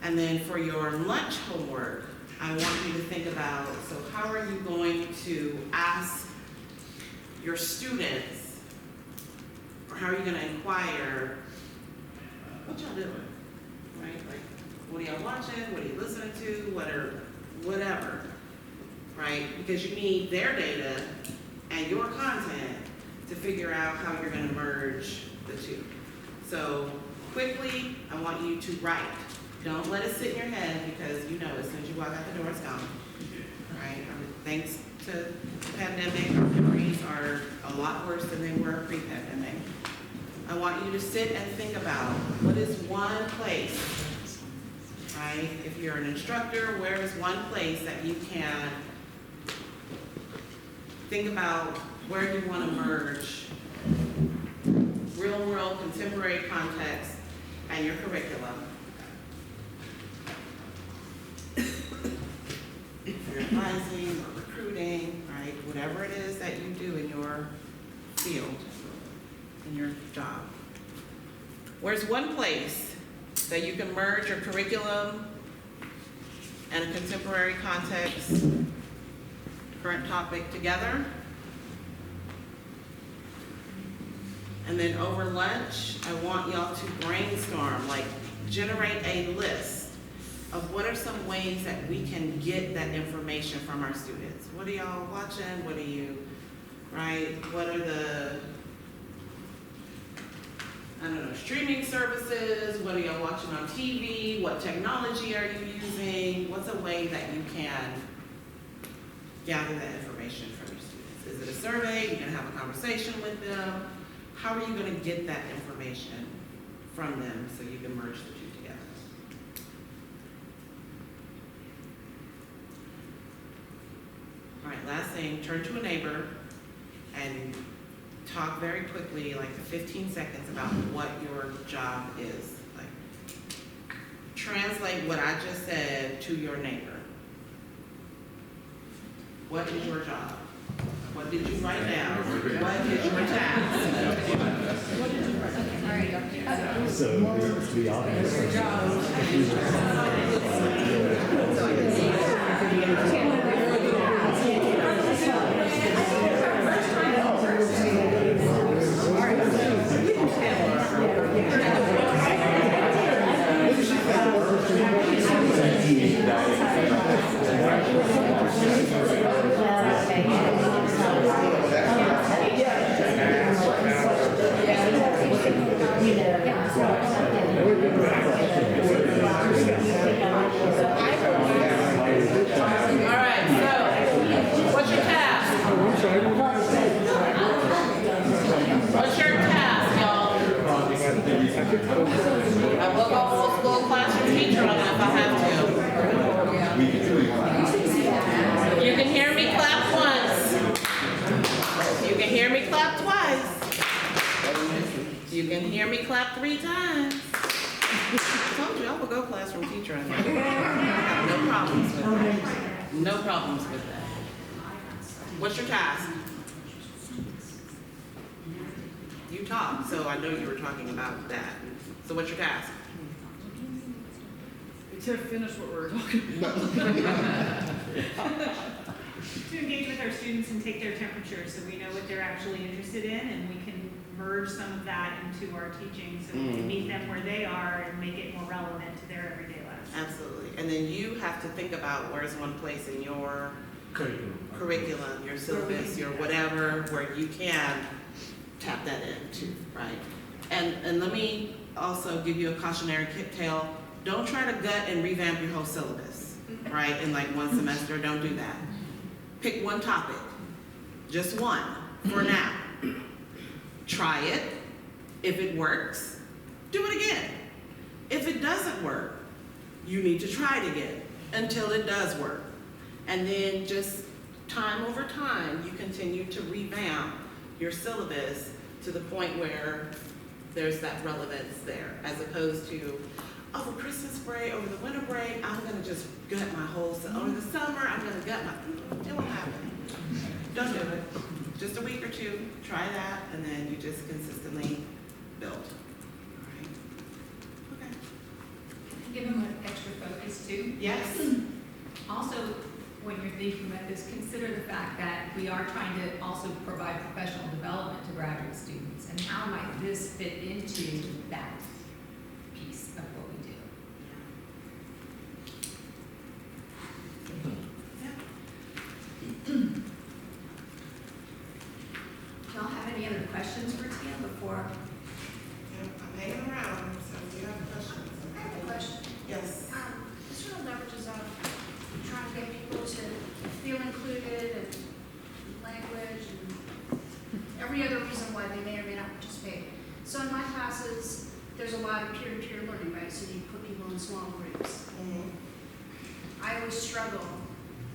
And then for your lunch homework, I want you to think about, so how are you going to ask your students, or how are you going to inquire, what y'all doing, right? Like, what are y'all watching? What are you listening to? Whatever, right? Because you need their data and your content to figure out how you're going to merge the two. So quickly, I want you to write. Don't let it sit in your head, because as soon as you walk out the door, it's gone. Right? Thanks to the pandemic, our memories are a lot worse than they were pre-pandemic. I want you to sit and think about what is one place, right? If you're an instructor, where is one place that you can think about where you want to merge real world contemporary context and your curriculum? If you're advising or recruiting, right, whatever it is that you do in your field, in your job. Where's one place that you can merge your curriculum and a contemporary context, current topic together? And then over lunch, I want y'all to brainstorm, like generate a list of what are some ways that we can get that information from our students. What are y'all watching? What are you, right? What are the, streaming services? What are y'all watching on TV? What technology are you using? What's a way that you can gather that information from your students? Is it a survey? You can have a conversation with them. How are you going to get that information from them so you can merge the two together? All right, last thing, turn to a neighbor and talk very quickly, like 15 seconds, about what your job is. Like, translate what I just said to your neighbor. What is your job? What did you write down? What is your task? So the audience. Alright, so, what's your task? What's your task, y'all? I will go old school classroom teacher on that if I have to. You can hear me clap once. You can hear me clap twice. You can hear me clap 3 times. I told you I will go classroom teacher on that. I have no problems with that. No problems with that. What's your task? You talked, so I know you were talking about that. So what's your task? To finish what we were talking about. To engage with our students and take their temperature so we know what they're actually interested in, and we can merge some of that into our teaching so we can meet them where they are and make it more relevant to their everyday lives. Absolutely. And then you have to think about where's one place in your curriculum, your syllabus, your whatever, where you can tap that in too, right? And let me also give you a cautionary tale. Don't try to gut and revamp your whole syllabus, right? In like one semester, don't do that. Pick one topic, just one for now. Try it. If it works, do it again. If it doesn't work, you need to try it again until it does work. And then just time over time, you continue to revamp your syllabus to the point where there's that relevance there, as opposed to, over Christmas break, over the winter break, I'm gonna just gut my whole, over the summer, I'm gonna gut my, it won't happen. Don't do it. Just a week or two, try that, and then you just consistently build. All right. Okay. Give them an extra focus too. Yes. Also, when you're thinking about this, consider the fact that we are trying to also provide professional development to graduate students, and how might this fit into that piece of what we do? Y'all have any other questions for Tia before? I'm hanging around, so if you have questions. I have a question. Yes. This sort of leverages on trying to get people to feel included and language and every other reason why they may or may not participate. So in my classes, there's a lot of peer-to-peer learning, right? So you put people in small groups. I always struggle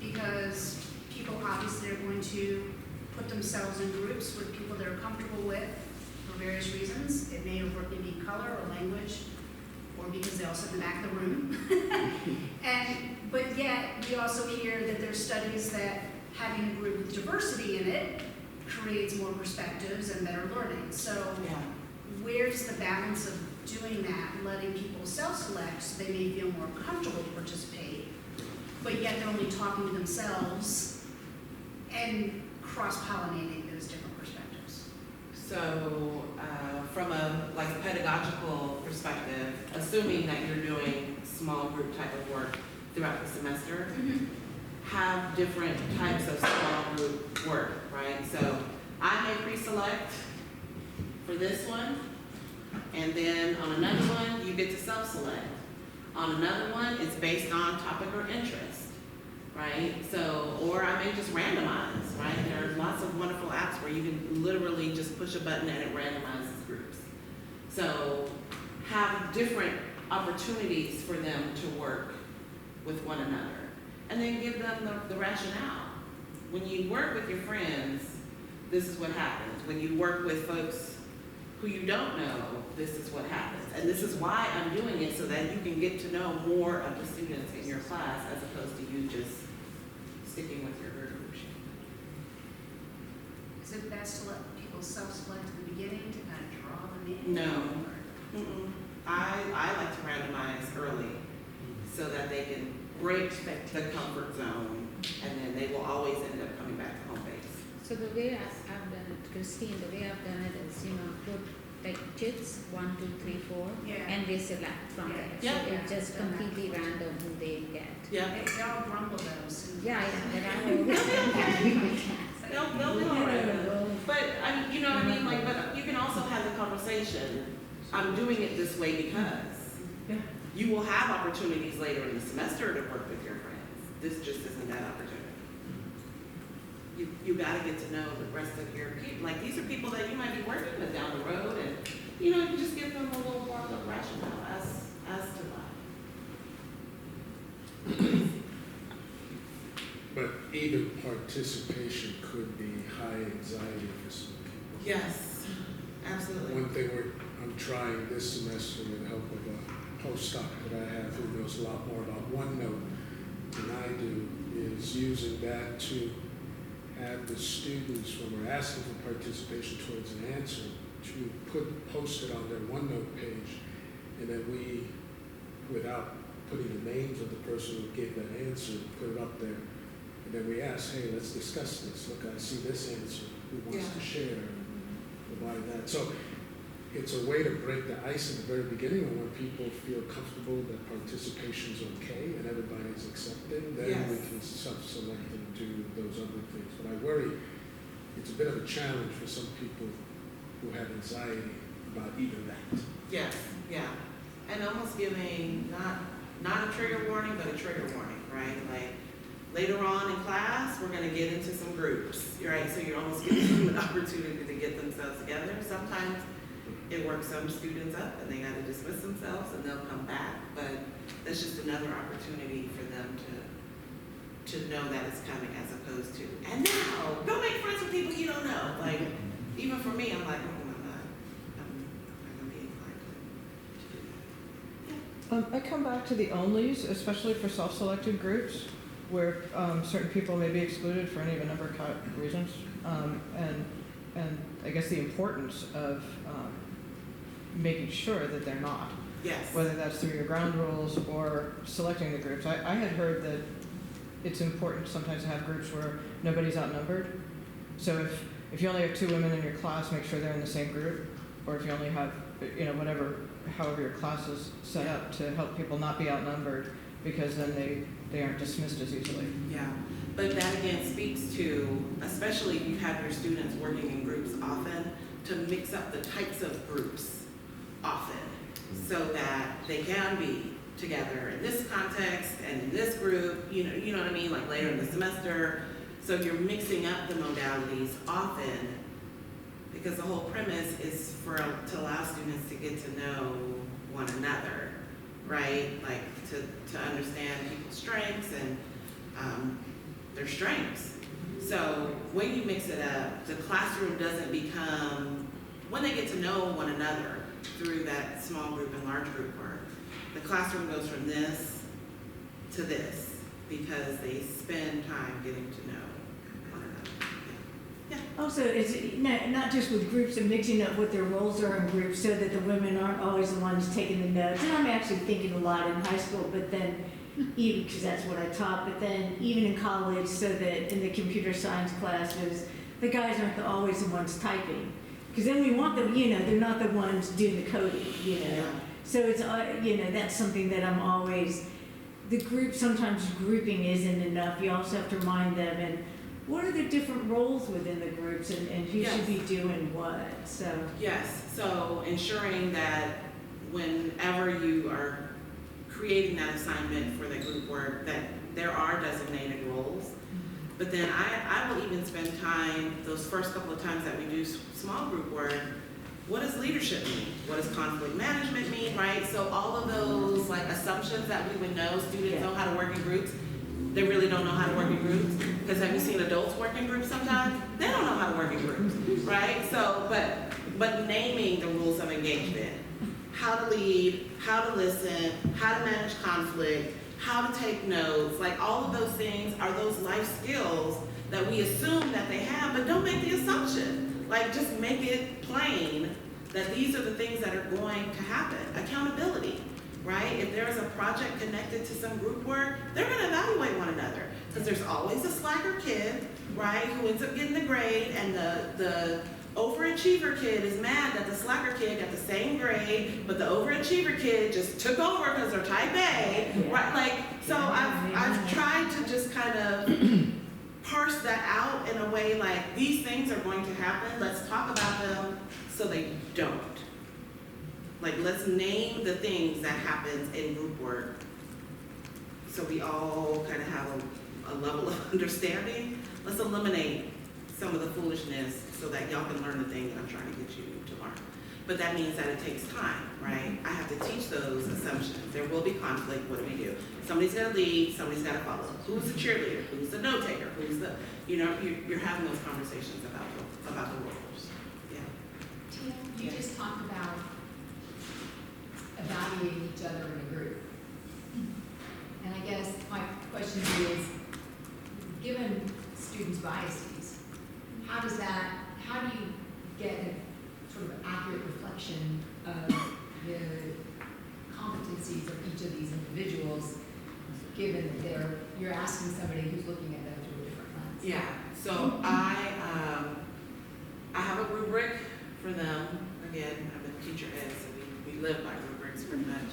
because people obviously are going to put themselves in groups with people they're comfortable with for various reasons. It may overtly be color or language, or because they all sit in the back of the room. But yet, we also hear that there's studies that having a group with diversity in it creates more perspectives and better learning. So where's the balance of doing that, letting people self-select so they may feel more comfortable to participate, but yet they're only talking to themselves and cross-pollinating those different perspectives? So from a pedagogical perspective, assuming that you're doing small group type of work throughout the semester, have different types of small group work, right? So I may pre-select for this one, and then on another one, you get to self-select. On another one, it's based on topic or interest, right? So, or I may just randomize, right? There are lots of wonderful apps where you can literally just push a button and it randomizes groups. So have different opportunities for them to work with one another. And then give them the rationale. when you work with your friends, this is what happens. When you work with folks who you don't know, this is what happens. And this is why I'm doing it, so that you can get to know more of the students in your class as opposed to you just sticking with your group. Is it best to let people self-select at the beginning to kind of draw them in? No. I like to randomize early so that they can break the comfort zone, and then they will always end up coming back to home base. So the way I've done it, Christine, the way I've done it is, put like chits, 1, 2, 3, 4, Yeah. and they select from there. Yeah. So it's just completely random who they get. Yeah. They all grumble though, so. Yeah, but I always. They'll be all right. But, I mean, you know what I mean, like, but you can also have the conversation, I'm doing it this way because. Yeah. You will have opportunities later in the semester to work with your friends. This just isn't that opportunity. You gotta get to know the rest of your people. Like, these are people that you might be working with down the road, and, you just give them a little more of a rationale as to why. But even participation could be high anxiety for some people. Yes, absolutely. One thing I'm trying this semester with the help of a postdoc that I have who knows a lot more about OneNote than I do is using that to have the students, when we're asking for participation towards an answer, to post it on their OneNote page, and then we, without putting the names of the person who gave that answer, put it up there. And then we ask, hey, let's discuss this. Look, I see this answer. Who wants to share? Provide that. So it's a way to break the ice at the very beginning, and when people feel comfortable that participation is okay and everybody's accepting, then we can self-select and do those other things. But I worry it's a bit of a challenge for some people who have anxiety about even that. Yes, yeah. And almost giving not a trigger warning, but a trigger warning, right? Like, later on in class, we're going to get into some groups, right? So you're almost giving them an opportunity to get themselves together. Sometimes it works some students up and they got to dismiss themselves and they'll come back, but that's just another opportunity for them to know that it's coming, as opposed to, and now, go make friends with people you don't know. Like, even for me, I'm like, oh my God, I'm going to be inclined to do that. I come back to the onlys, especially for self-selected groups, where certain people may be excluded for any of a number of reasons, and I guess the importance of making sure that they're not. Yes. Whether that's through your ground rules or selecting the groups. I had heard that it's important sometimes to have groups where nobody's outnumbered. So if you only have 2 women in your class, make sure they're in the same group. Or if you only have, however your class is set up to help people not be outnumbered, because then they aren't dismissed as easily. Yeah, but that again speaks to, especially if you have your students working in groups often, to mix up the types of groups often, so that they can be together in this context and in this group, you know what I mean, like later in the semester. So you're mixing up the modalities often, because the whole premise is to allow students to get to know one another, right? Like to understand people's strengths and their strengths. So when you mix it up, the classroom doesn't become, when they get to know one another through that small group and large group work, the classroom goes from this to this because they spend time getting to know one another. Yeah. Also, it's not just with groups and mixing up what their roles are in groups so that the women aren't always the ones taking the notes. And I'm actually thinking a lot in high school, but then even because that's what I taught, but then even in college, so that in the computer science classes, the guys aren't always the ones typing. Because then we want them, they're not the ones doing the coding, Yeah. So it's, that's something that I'm always, sometimes grouping isn't enough. You also have to remind them, and what are the different roles within the groups and who should be doing what, so. Yes, so ensuring that whenever you are creating that assignment for the group work, that there are designated roles. But then I will even spend time, those first couple of times that we do small group work, what does leadership mean? What does conflict management mean, right? So all of those like assumptions that we would know, students know how to work in groups, They really don't know how to work in groups. Because have you seen adults work in groups sometimes? They don't know how to work in groups, right? So, but naming the rules of engagement, how to lead, how to listen, how to manage conflict, how to take notes, like all of those things are those life skills that we assume that they have, but don't make the assumption. Like just make it plain that these are the things that are going to happen. Accountability, right? If there is a project connected to some group work, they're gonna evaluate one another. Because there's always a slacker kid, right, who ends up getting the grade, and the overachiever kid is mad that the slacker kid got the same grade, but the overachiever kid just took over because they're type A, right? Like, so I've tried to just kind of parse that out in a way like these things are going to happen. Let's talk about them so they don't. Like, let's name the things that happens in group work so we all kind of have a level of understanding. Let's eliminate some of the foolishness so that y'all can learn the thing that I'm trying to get you to learn. But that means that it takes time, right? I have to teach those assumptions. There will be conflict. What do we do? Somebody's got to lead. Somebody's got to follow. Who's the cheerleader? Who's the note taker? Who's the, you're having those conversations about the roles. Yeah. Tia, you just talked about evaluating each other in a group. And I guess my question is, given students' biases, how do you get a sort of accurate reflection of the competencies of each of these individuals, given that you're asking somebody who's looking at them through a different lens? Yeah. So I have a rubric for them. Again, I'm a teacher ed, so we live by rubrics pretty much.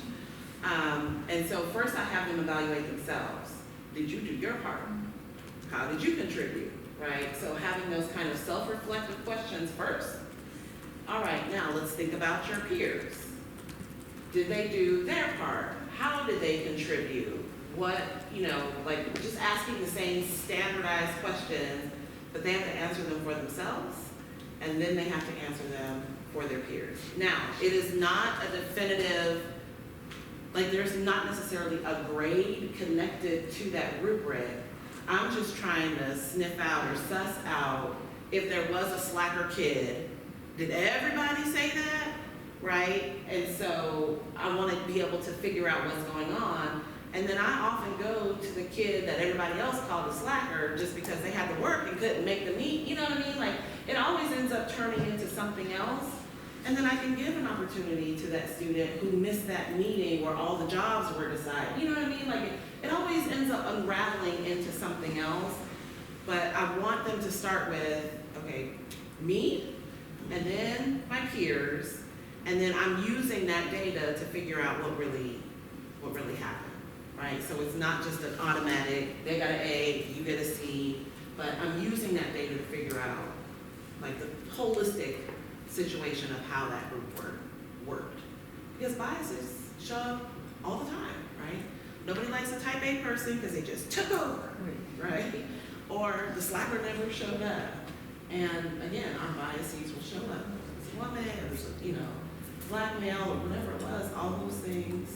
And so first I have them evaluate themselves. Did you do your part? How did you contribute, right? So having those kind of self-reflective questions first. All right, now let's think about your peers. Did they do their part? How did they contribute? What, like just asking the same standardized questions, but they have to answer them for themselves, and then they have to answer them for their peers. Now, it is not a definitive, like there's not necessarily a grade connected to that rubric. I'm just trying to sniff out or suss out if there was a slacker kid. Did everybody say that? Right? And so I want to be able to figure out what's going on. And then I often go to the kid that everybody else called a slacker just because they had to work and couldn't make the meet. You know what I mean? Like it always ends up turning into something else. And then I can give an opportunity to that student who missed that meeting where all the jobs were decided. You know what I mean? Like it always ends up unraveling into something else. But I want them to start with, okay, me, and then my peers, and then I'm using that data to figure out what really happened, right? So it's not just an automatic, they got an A, you get a C, but I'm using that data to figure out like the holistic situation of how that group worked. Because biases show up all the time, right? Nobody likes a type A person because they just took over, right? Or the slacker never showed up. And again, our biases will show up. It's a woman, or black male, or whatever it was, all those things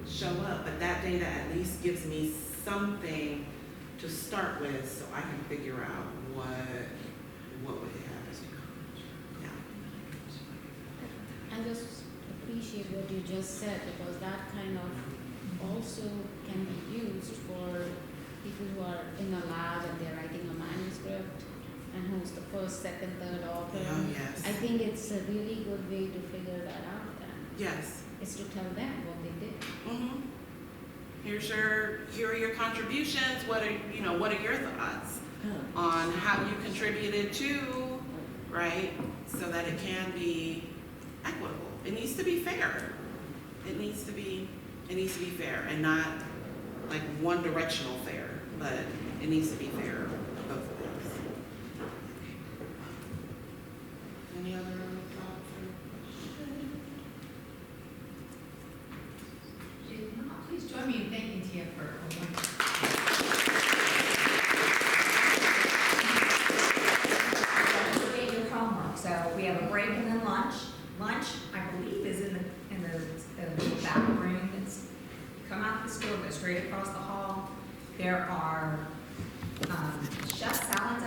show up. But that data at least gives me something to start with so I can figure out what would they have as a coach. Yeah. I just appreciate what you just said, because that kind of also can be used for people who are in a lab and they're writing a manuscript, and who's the first, second, third author. Oh, yes. I think it's a really good way to figure that out then. Yes. Is to tell them what they did. Mm-hmm. Here are your contributions. What are your thoughts on how you contributed to, right? So that it can be equitable. It needs to be fair. It needs to be fair and not like one directional fair, but it needs to be fair both ways. Any other thoughts or questions? If not, please join me in thanking Tia for her work. Don't forget your homework. So we have a break and then lunch. Lunch, I believe, is in the back room. It's come out this door, go straight across the hall. there are chef